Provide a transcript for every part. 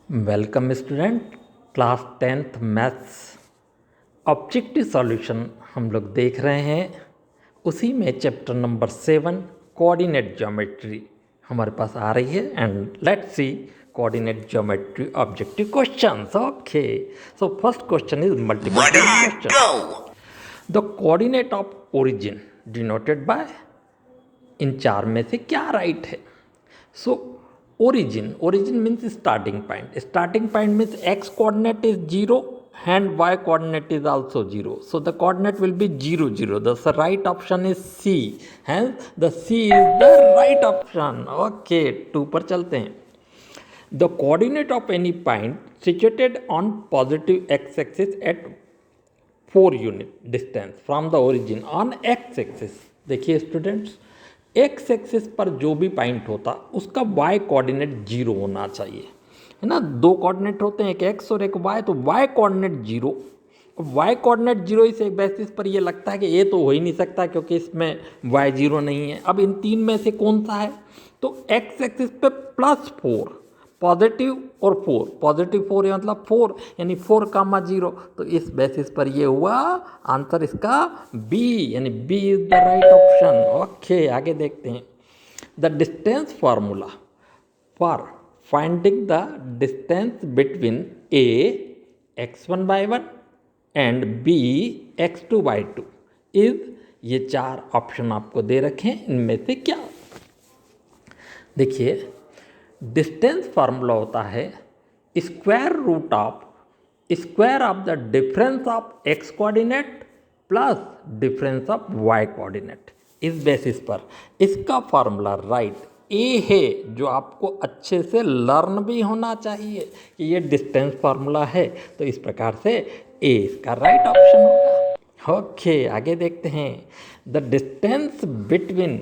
Welcome student. Class 10th maths objective solution हम लोग देख रहे हैं। उसी में चैप्टर नंबर 7 कोऑर्डिनेट ज्योमेट्री हमारे पास आ रही है and let's see coordinate geometry objective questions. Okay, so first question is multiple question. The coordinate of origin denoted by, इन चार में से क्या राइट है? सो origin means starting point means x coordinate is 0 and y coordinate is also 0, so the coordinate will be 0 0. The right option is C, hence the C is the right option. Okay, 2 पर चलते हैं. The coordinate of any point situated on positive x axis at 4 unit distance from the origin on x axis. देखिए students, x axis पर जो भी point होता उसका Y coordinate zero होना चाहिए, है ना। दो कोऑर्डिनेट होते हैं, एक एक्स और एक वाई, तो Y coordinate zero. Y coordinate zero इस एक बेसिस पर ये लगता है कि ये तो हो ही नहीं सकता क्योंकि इसमें वाई जीरो नहीं है। अब इन तीन में से कौन सा है? तो एक्स एक्सिस पे +4 पॉजिटिव और 4, पॉजिटिव 4 है मतलब 4 यानी 4,0, तो इस बेसिस पर ये हुआ आंसर इसका बी, यानी B is the right option. Okay, आगे देखते हैं। The distance formula for finding the distance between A x1/1 and B x2/2 is, ये चार ऑप्शन आपको दे रखे हैं, इनमें से क्या? देखिए, डिस्टेंस फार्मूला होता है square of the difference of x coordinate plus difference of y coordinate. इस बेसिस पर इसका फार्मूला राइट ए है, जो आपको अच्छे से लर्न भी होना चाहिए कि ये डिस्टेंस फार्मूला है, तो इस प्रकार से ए इसका राइट ऑप्शन होगा। ओके, आगे देखते हैं। The distance between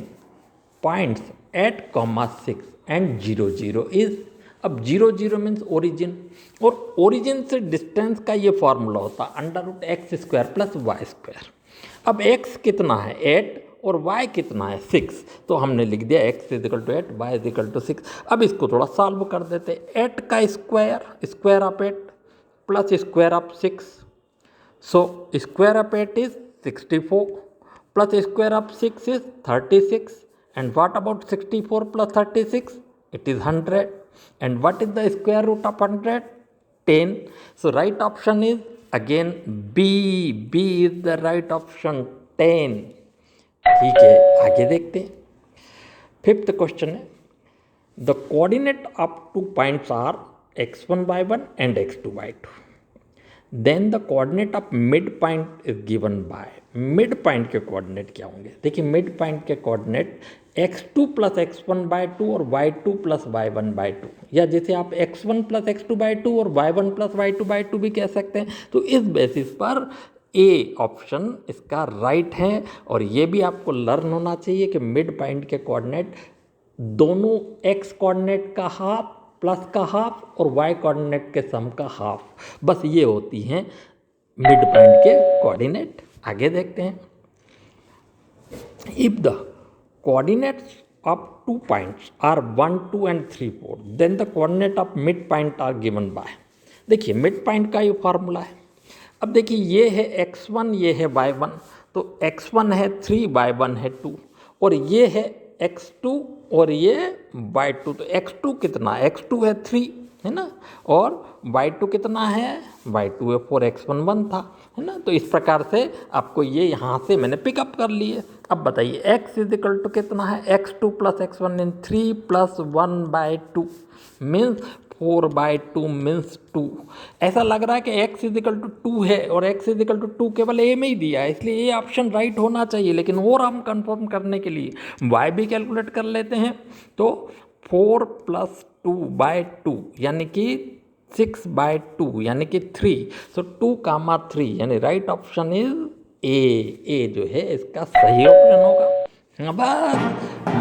points 8,6 and 0 0 is, अब 0 0 मीन्स ओरिजिन, और ओरिजिन से डिस्टेंस का ये फॉर्मूला होता है √x² + y²। अब x कितना है 8 और y कितना है 6, तो हमने लिख दिया x = 8 y = 6। अब इसको थोड़ा सॉल्व कर देते। 8 का square of 8 plus square of 6, so square of 8 is 64 plus square of 6 is 36, and what about 64 plus 36? It is 100. And what is the square root of 100? 10. So right option is again B. B is the right option, 10. ठीक है, आगे देखते हैं। Fifth question है, the coordinate of 2 points are x1/1 and x2/2, then the coordinate of mid point is given by. Mid point के coordinate क्या होंगे? देखिए, मिड पॉइंट के कोऑर्डिनेट x2 + x1/2 और y2 + y1/2, या जैसे आप x1 + x2/2 और y1 + y2/2 भी कह सकते हैं। तो इस बेसिस पर ए ऑप्शन इसका राइट है, और ये भी आपको लर्न होना चाहिए कि मिड पॉइंट के कोऑर्डिनेट दोनों x कोऑर्डिनेट का हाफ प्लस का हाफ और y कोऑर्डिनेट के सम का हाफ, बस ये होती हैं मिड पॉइंट के कोऑर्डिनेट। आगे देखते हैं। If the coordinates of 2 points are 1 2 and 3 4, then the coordinate of mid point are given by. देखिए, मिड पॉइंट का ये फार्मूला है। अब देखिए, ये है x1, ये है y1, तो x1 है 3, y1 है 2, और ये है x2 और ये y2, तो x2 कितना? x2 है 3, है ना, और y2 कितना है? y2 है 4, x1 1 था, है ना। तो इस प्रकार से आपको ये यहाँ से मैंने पिकअप कर लिए। अब बताइए x = कितना है? x2 + x1 इन 3 + 1/2 मीन्स 4/2 मीन्स 2। ऐसा लग रहा है कि x = 2 है और x = 2 केवल a में ही दिया है, इसलिए ये ऑप्शन राइट होना चाहिए। लेकिन और हम कंफर्म करने के लिए y भी कैलकुलेट कर लेते हैं, तो 4 + 2/2 यानी कि 6/2 यानी कि 3, सो 2,3 यानी राइट ऑप्शन इज ए जो है इसका सही ऑप्शन होगा। बस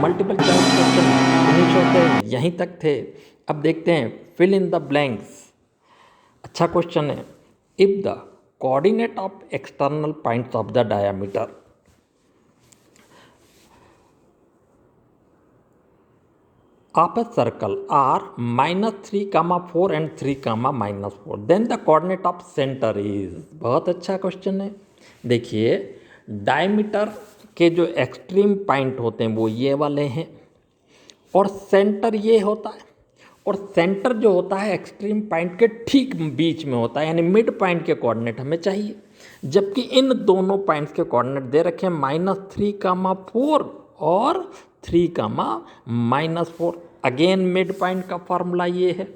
मल्टीपल चॉइस क्वेश्चन फिनिश होते हैं, यहीं तक थे। अब देखते हैं फिल इन द ब्लैंक्स। अच्छा क्वेश्चन है। If the coordinate of external points of the diameter, of a circle are -3, 4 and 3, -4, then the coordinate of centre is. बहुत अच्छा क्वेश्चन है। देखिए डायमीटर के जो एक्सट्रीम पॉइंट होते हैं वो ये वाले हैं और सेंटर ये होता है, और सेंटर जो होता है एक्सट्रीम पॉइंट के ठीक बीच में होता है, यानी मिड पॉइंट के कोऑर्डिनेट हमें चाहिए। जबकि इन दोनों पॉइंट्स के कोऑर्डिनेट दे रखे हैं -3, 4 और 3, -4। अगेन मिड पॉइंट का फॉर्मूला ये है,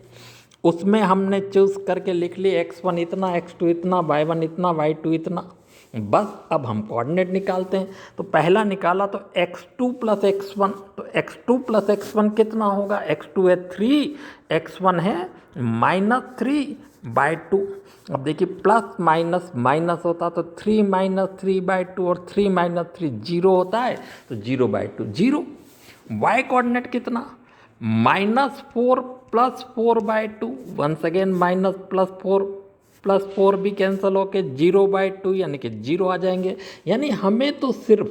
उसमें हमने चूज करके लिख लिए x1 इतना, x2 इतना, y1 इतना, y2 इतना। बस अब हम कोऑर्डिनेट निकालते हैं। तो पहला निकाला तो x2 + x1, तो x2 + x1 कितना होगा? x2 है 3, x1 है -3/2। अब देखिए प्लस माइनस माइनस होता तो 3 - 3/2 और 3 - 3 0 होता है, तो 0/2 0। y कोऑर्डिनेट कितना? -4 + 4/2, वंस अगेन माइनस प्लस 4 भी कैंसिल होके 0/2 यानी कि 0 आ जाएंगे। यानी हमें तो सिर्फ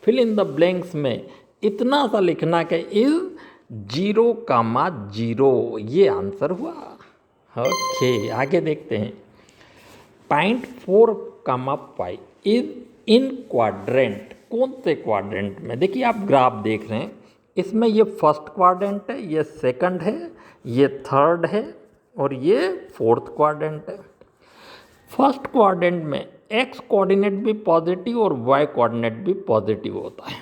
फिल इन द ब्लैंक्स में इतना सा लिखना कि इज 0, 0, ये आंसर हुआ। ओके आगे देखते हैं। Point 4, 5 is in quadrant. कौन से क्वाड्रेंट में? देखिए आप ग्राफ देख रहे हैं, इसमें ये फर्स्ट क्वाड्रेंट है, ये सेकंड है, ये थर्ड है और ये फोर्थ क्वाड्रेंट है। फर्स्ट क्वाड्रेंट में एक्स कोऑर्डिनेट भी पॉजिटिव और वाई कोऑर्डिनेट भी पॉजिटिव होता है।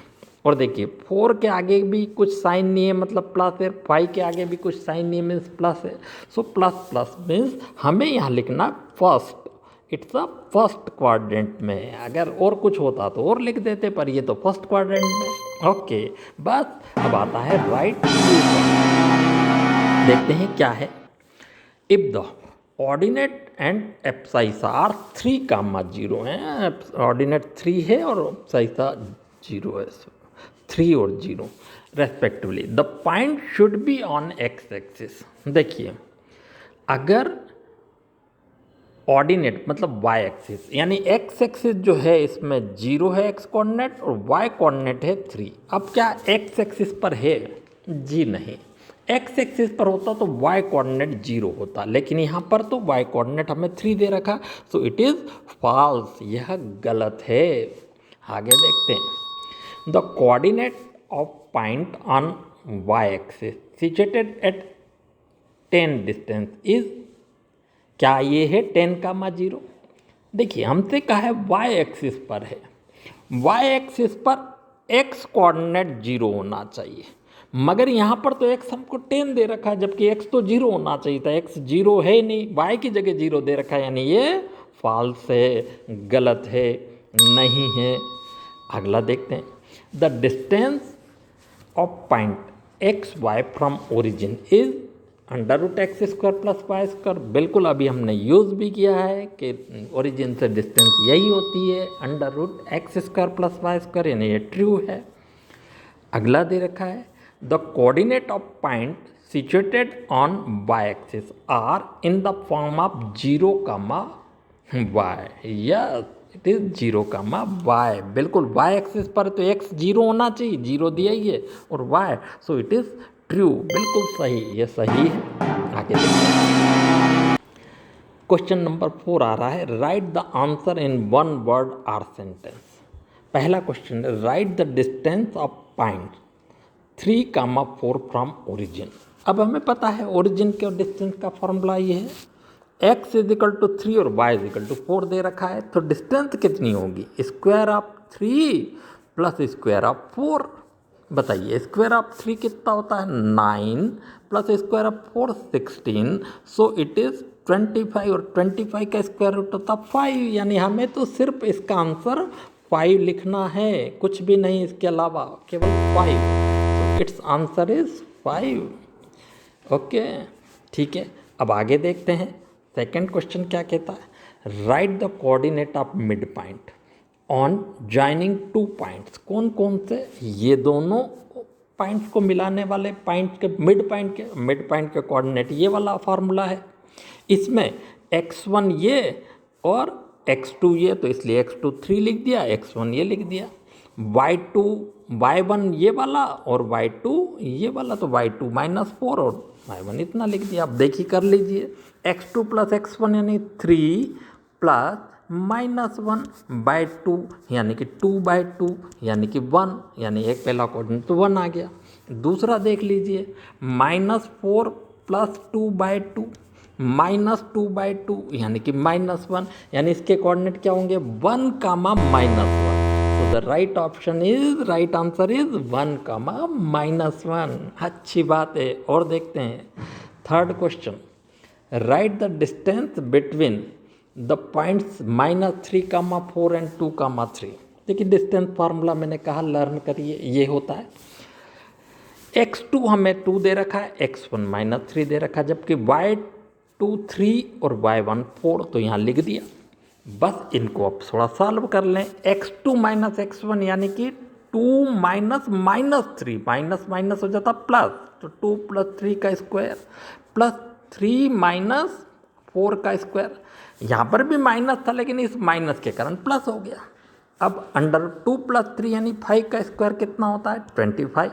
और देखिए 4 के आगे भी कुछ साइन नहीं है, मतलब प्लस है, 5 के आगे भी कुछ साइन नहीं है, मीन्स प्लस है। सो प्लस प्लस मीन्स हमें यहाँ लिखना first, it's a first quadrant में। अगर और कुछ होता तो और लिख देते, पर ये तो फर्स्ट क्वाड्रेंट में। ओके बस अब आता है राइट। देखते हैं क्या है। If the ordinate and abscissa are 3, 0 है, ऑर्डिनेट 3 है और एप्साइसा 0 है, 3 और 0 respectively. The point should be on x axis. देखिए अगर ऑर्डिनेट मतलब y एक्सिस, यानी x एक्सिस जो है इसमें 0 है x कोऑर्डिनेट और y कोऑर्डिनेट है 3। अब क्या x एक्सिस पर है? जी नहीं, x एक्सिस पर होता तो y कोऑर्डिनेट 0 होता, लेकिन यहाँ पर तो y कोऑर्डिनेट हमें 3 दे रखा, सो इट इज़ फॉल्स, यह गलत है। आगे देखते हैं। The coordinate of point on y axis situated at 10 distance is, क्या ये है 10, 0? देखिए हमसे कहा है y एक्सिस पर है, y एक्सिस पर x कोऑर्डिनेट 0 होना चाहिए, मगर यहाँ पर तो x हमको 10 दे रखा है, जबकि x तो 0 होना चाहिए था, x 0 है ही नहीं, y की जगह 0 दे रखा है, यानी ये फॉल्स है, गलत है, नहीं है। अगला देखते हैं। The distance of point x y from origin is √x² + y²। बिल्कुल अभी हमने यूज़ भी किया है कि ओरिजिन से डिस्टेंस यही होती है √x² + y², यानी ये ट्रू है। अगला दे रखा है the coordinate of point situated on y axis are in the form of 0, y। Yes it is 0, y। बिल्कुल y एक्सिस पर तो x 0 होना चाहिए, 0 दिया ही है, और y, so it is true, बिल्कुल सही, ये सही है। आगे देखते हैं। क्वेश्चन नंबर 4 आ रहा है, write the answer in 1 word or sentence. पहला क्वेश्चन है, write the distance of point 3, 4 from origin. अब हमें पता है ओरिजिन के डिस्टेंस का फॉर्मूला ये है, x = 3 और y = 4 दे रखा है, तो डिस्टेंस कितनी होगी? Square of 3 + square of 4। बताइए स्क्वायर ऑफ 3 कितना होता है? 9 + square of 4 16, so it is 25, और 25 का स्क्वायर रूट होता 5, यानी हमें तो सिर्फ इसका आंसर 5 लिखना है, कुछ भी नहीं इसके अलावा, केवल 5। It's answer is 5। ओके ठीक है, अब आगे देखते हैं। सेकेंड क्वेश्चन क्या कहता है, write the coordinate of mid point on joining 2 points. कौन कौन से? ये दोनों पॉइंट्स को मिलाने वाले पॉइंट के मिड पॉइंट के कोऑर्डिनेट ये वाला फार्मूला है। इसमें x1 ये और x2 ये, तो इसलिए x2 3 लिख दिया, x1 ये लिख दिया। y2 y1 ये वाला और y2 ये वाला, तो y2 -4 और y1 इतना लिख दिया। अब देखिए कर लीजिए, x2 + x1 यानी 3 प्लस -1/2 यानी कि 2/2 यानी कि 1, यानी एक पहला कोऑर्डिनेट तो 1 आ गया। दूसरा देख लीजिए, -4 + 2/2 -2/2 यानी कि -1, यानी इसके कोऑर्डिनेट क्या होंगे 1, -1। तो the right option is, right answer is 1, -1। अच्छी बात है। और देखते हैं third question, right the distance between the points -3, 4 and 2, 3। देखिए डिस्टेंस फार्मूला मैंने कहा लर्न करिए, ये होता है x2 हमें 2 दे रखा है, x1 -3 दे रखा है, जबकि y2 3 और y1 4, तो यहाँ लिख दिया। बस इनको अब थोड़ा सॉल्व कर लें। x2 - x1 यानी कि 2 -3, माइनस माइनस हो जाता प्लस, तो 2 + 3 का स्क्वायर प्लस 3 - 4 का स्क्वायर। यहाँ पर भी माइनस था लेकिन इस माइनस के कारण प्लस हो गया। अब √2 + 3 यानी 5 का स्क्वायर कितना होता है 25,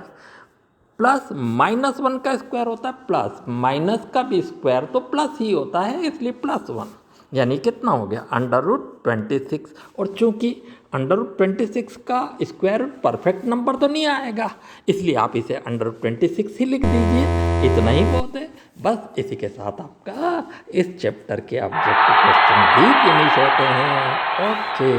प्लस -1 का स्क्वायर होता है प्लस, माइनस का भी स्क्वायर तो प्लस ही होता है, इसलिए +1, यानी कितना हो गया √26। और चूंकि √26 का स्क्वायर रूट परफेक्ट नंबर तो नहीं आएगा, इसलिए आप इसे √26 ही लिख दीजिए, इतना ही बहुत है। बस इसी के साथ आपका इस चैप्टर के ऑब्जेक्टिव क्वेश्चन भी फिनिश होते हैं। ओके।